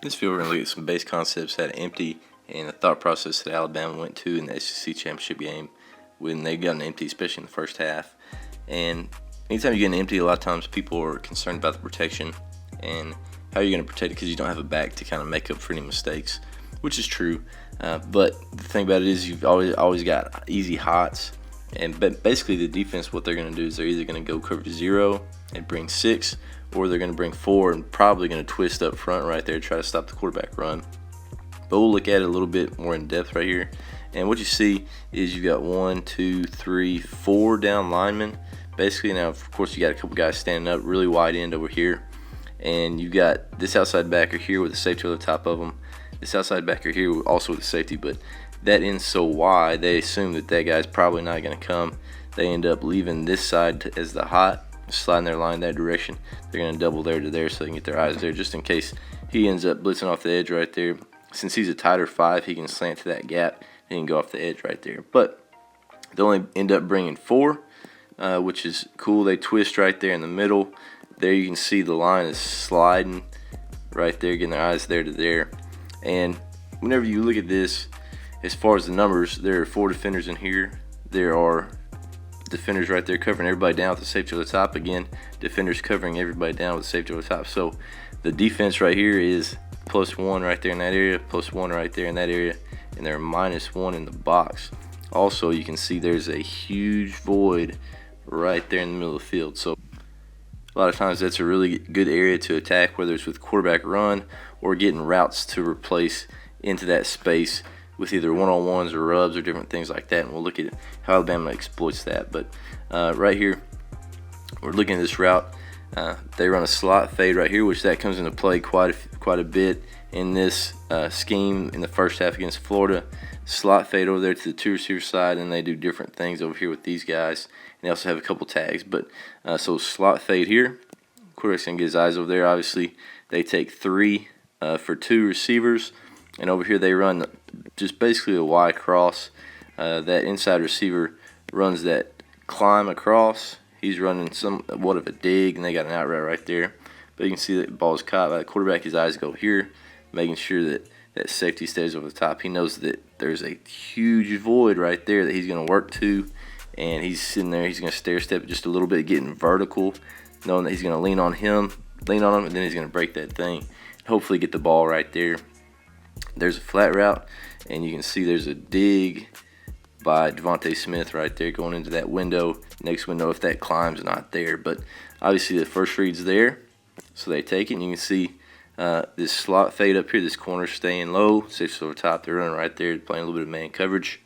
This video we're going to look at some base concepts that are empty and the thought process that Alabama went to in the SEC championship game when they got an empty, especially in the first half. And anytime you get an empty, a lot of times people are concerned about the protection and how you're going to protect it because you don't have a back to kind of make up for any mistakes, which is true. But the thing about it is you've always got easy hots. And basically the defense, what they're going to do is they're either going to go cover 0 and bring 6, or they're going to bring 4 and probably going to twist up front right there to try to stop the quarterback run. But we'll look at it a little bit more in depth right here. And what you see is you've got 1, 2, 3, 4 down linemen. Basically now, of course, you got a couple guys standing up, really wide end over here. And you got this outside backer here with a safety over the top of them. This outside backer here also with a safety, but that end's so wide, they assume that that guy's probably not going to come. They end up leaving this side as the hot, sliding their line that direction. They're going to double there to there so they can get their eyes there just in case he ends up blitzing off the edge right there. Since he's a tighter 5, he can slant to that gap and he can go off the edge right there. But they only end up bringing 4, which is cool. They twist right there in the middle. There you can see the line is sliding right there, getting their eyes there to there. And whenever you look at this, as far as the numbers, there are 4 defenders in here. There are defenders right there covering everybody down with the safety over the top. Again, defenders covering everybody down with the safety over the top. So the defense right here is +1 right there in that area, +1 right there in that area, and they're -1 in the box. Also, you can see there's a huge void right there in the middle of the field. So a lot of times that's a really good area to attack, whether it's with quarterback run or getting routes to replace into that space with either one-on-ones or rubs or different things like that. And we'll look at how Alabama exploits that. But right here, we're looking at this route. They run a slot fade right here, which that comes into play quite a bit in this scheme in the first half against Florida. Slot fade over there to the 2 receiver side, and they do different things over here with these guys. And they also have a couple tags. But so slot fade here. Quarterback's gonna get his eyes over there. Obviously, they take 3 for 2 receivers. And over here they run just basically a Y cross. That inside receiver runs that climb across. He's running somewhat of a dig, and they got an out route right there. But you can see that the ball is caught by the quarterback. His eyes go here, making sure that that safety stays over the top. He knows that there's a huge void right there that he's going to work to, and he's sitting there. He's going to stair step just a little bit, getting vertical, knowing that he's going to lean on him, and then he's going to break that thing. Hopefully get the ball right there. There's a flat route, and you can see there's a dig by Devontae Smith right there going into that window. Next window, if that climb's not there. But obviously the first read's there, so they take it. And you can see this slot fade up here, this corner staying low. Safety over top, they're running right there, playing a little bit of man coverage.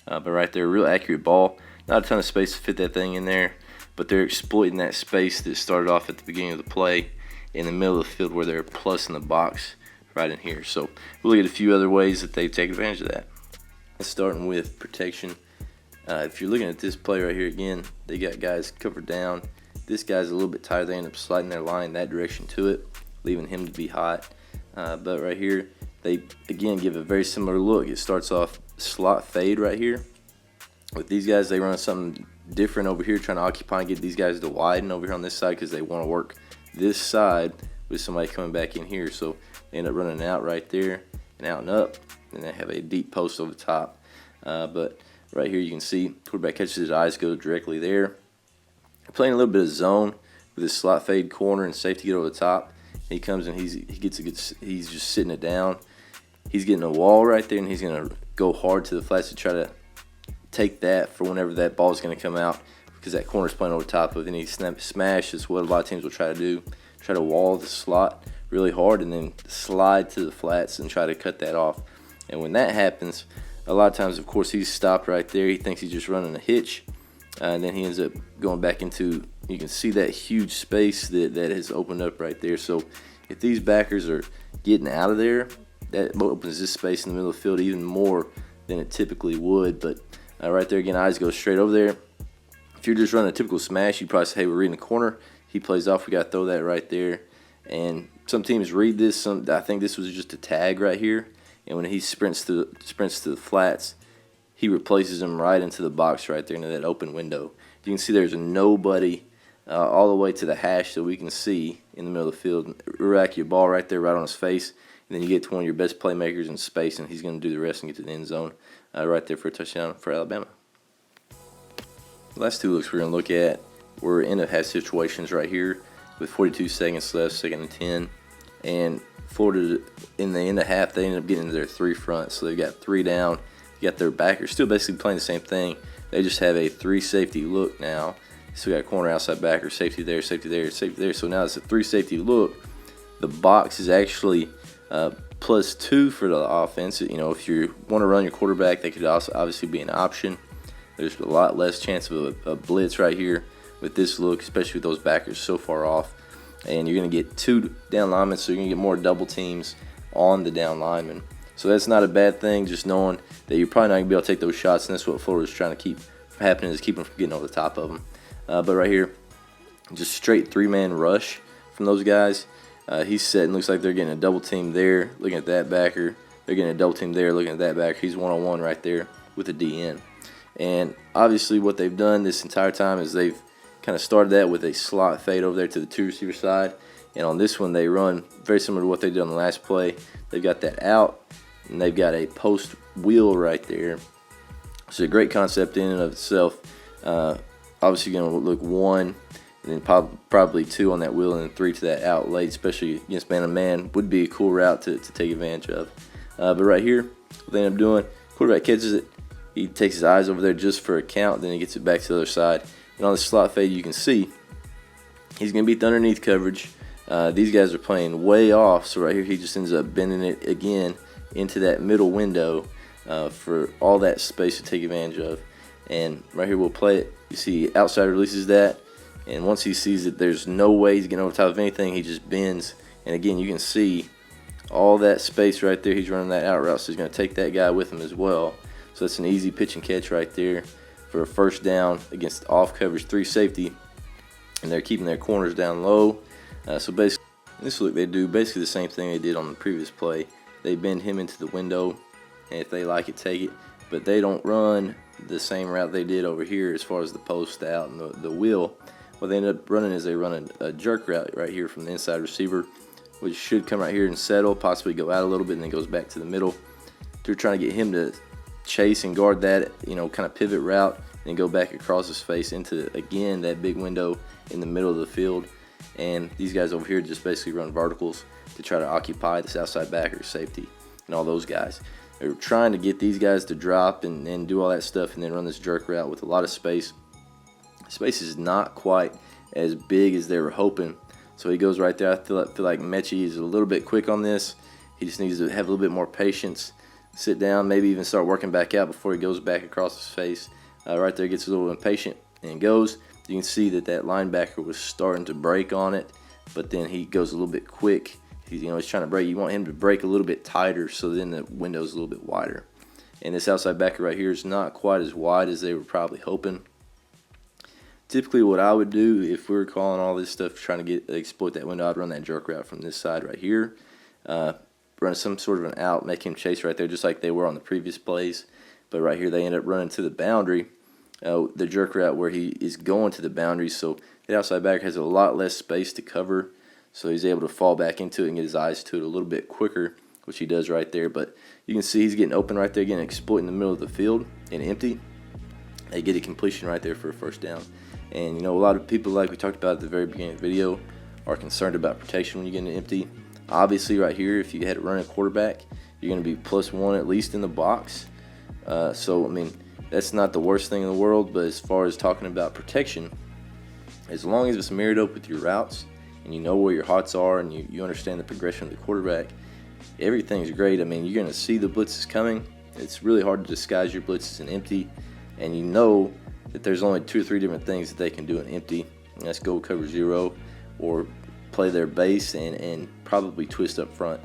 But right there, real accurate ball. Not a ton of space to fit that thing in there, but they're exploiting that space that started off at the beginning of the play in the middle of the field where they're plus in the box right in here. So we'll look at a few other ways that they take advantage of that. Starting with protection. If you're looking at this play right here again, they got guys covered down. This guy's a little bit tighter. They end up sliding their line that direction to it, leaving him to be hot. But right here, they again give a very similar look. It starts off slot fade right here. With these guys, they run something different over here, trying to occupy and get these guys to widen over here on this side because they want to work this side with somebody coming back in here. So they end up running out right there and out and up, and they have a deep post over the top. But right here you can see quarterback catches his eyes, go directly there. Playing a little bit of zone with his slot fade corner and safety get over the top. He comes and he's just sitting it down. He's getting a wall right there, and he's gonna go hard to the flats to try to take that for whenever that ball is gonna come out, because that corner's playing over top of it. And he smash is what a lot of teams will try to do. Try to wall the slot really hard and then slide to the flats and try to cut that off. And when that happens, a lot of times, of course, he's stopped right there. He thinks he's just running a hitch, and then he ends up going back into, you can see that huge space that has opened up right there. So if these backers are getting out of there, that opens this space in the middle of the field even more than it typically would. But right there again, eyes go straight over there. If you're just running a typical smash, you'd probably say, hey, we're reading the corner. He plays off. We got to throw that right there. And some teams read this. I think this was just a tag right here. And when he sprints to the flats, he replaces him right into the box right there into that open window. You can see there's nobody all the way to the hash that we can see in the middle of the field. Real accurate ball right there, right on his face. and then you get to one of your best playmakers in space, and he's going to do the rest and get to the end zone right there for a touchdown for Alabama. The last two looks we're going to look at were end of half situations right here with 42 seconds left, 2nd and 10. And Florida, in the end of half, they ended up getting their 3 front. So they've got 3 down. You got their backers still basically playing the same thing. They just have a 3 safety look now. So we got corner, outside backer, safety there, safety there, safety there. So now it's a 3 safety look. The box is actually +2 for the offense. You know, if you want to run your quarterback, that could also obviously be an option. There's a lot less chance of a blitz right here with this look, especially with those backers so far off. And you're going to get 2 down linemen, so you're going to get more double teams on the down linemen. So that's not a bad thing, just knowing that you're probably not going to be able to take those shots, and that's what Florida's trying to keep from happening, is keep them from getting over the top of them. But right here, just straight 3-man rush from those guys. He's setting, looks like they're getting a double team there, looking at that backer. They're getting a double team there, looking at that backer. He's one-on-one right there with a DN. And obviously what they've done this entire time is they've kind of started that with a slot fade over there to the 2 receiver side. And on this one, they run very similar to what they did on the last play. They've got that out, and they've got a post wheel right there. It's a great concept in and of itself. Obviously going to look 1, and then probably 2 on that wheel, and then 3 to that out late, especially against man-to-man, would be a cool route to take advantage of. But right here, what they end up doing, quarterback catches it. He takes his eyes over there just for a count, then he gets it back to the other side. And on the slot fade, you can see he's going to beat the underneath coverage. These guys are playing way off, so right here he just ends up bending it again into that middle window for all that space to take advantage of. And right here we'll play it. You see outside releases that, and once he sees that there's no way he's getting over top of anything, he just bends. And again, you can see all that space right there. He's running that out route, so he's going to take that guy with him as well. So that's an easy pitch and catch right there for a first down against off coverage 3 safety. And they're keeping their corners down low. So basically, this look, they do basically the same thing they did on the previous play. They bend him into the window, and if they like it, take it. But they don't run the same route they did over here as far as the post out and the wheel. What they end up running is they run a jerk route right here from the inside receiver, which should come right here and settle, possibly go out a little bit, and then goes back to the middle. They're trying to get him to chase and guard that, you know, kind of pivot route, and go back across his face into, again, that big window in the middle of the field. And these guys over here just basically run verticals to try to occupy this outside backer, safety, and all those guys. They're trying to get these guys to drop and do all that stuff, and then run this jerk route with a lot of space. Space is not quite as big as they were hoping, so he goes right there. I feel like Mechie is a little bit quick on this. He just needs to have a little bit more patience, sit down, maybe even start working back out before he goes back across his face. Right there, gets a little impatient and goes. You can see that linebacker was starting to break on it, but then he goes a little bit quick. He's trying to break. You want him to break a little bit tighter, so then the window's a little bit wider. And this outside backer right here is not quite as wide as they were probably hoping. Typically, what I would do if we were calling all this stuff, trying to exploit that window, I'd run that jerk route from this side right here. Run some sort of an out, make him chase right there, just like they were on the previous plays. But right here, they end up running to the boundary. The jerk route where he is going to the boundary, so the outside backer has a lot less space to cover, so he's able to fall back into it and get his eyes to it a little bit quicker, which he does right there. But you can see he's getting open right there, again, exploiting the middle of the field and empty. They get a completion right there for a first down. And a lot of people, like we talked about at the very beginning of the video, are concerned about protection when you get into empty. Obviously, right here, if you had to run a quarterback, you're going to be +1 at least in the box. So, I mean, that's not the worst thing in the world, but as far as talking about protection, as long as it's mirrored up with your routes and you know where your hots are and you understand the progression of the quarterback, everything's great. I mean, you're going to see the blitzes coming. It's really hard to disguise your blitzes in empty, and you know that there's only 2 or 3 different things that they can do in empty. And that's go cover 0 or play their base and probably twist up front.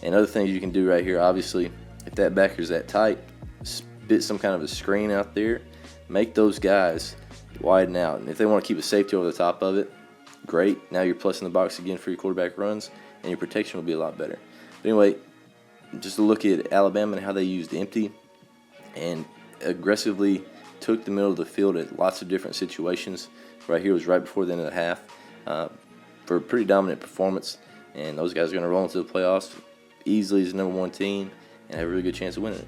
And other things you can do right here, obviously, if that backer's that tight, spit some kind of a screen out there, make those guys widen out. And if they want to keep a safety over the top of it, great. Now you're plus in the box again for your quarterback runs, and your protection will be a lot better. But anyway, just a look at Alabama and how they used empty and aggressively took the middle of the field at lots of different situations. Right here was right before the end of the half for a pretty dominant performance, and those guys are going to roll into the playoffs easily as the number one team and have a really good chance of winning it.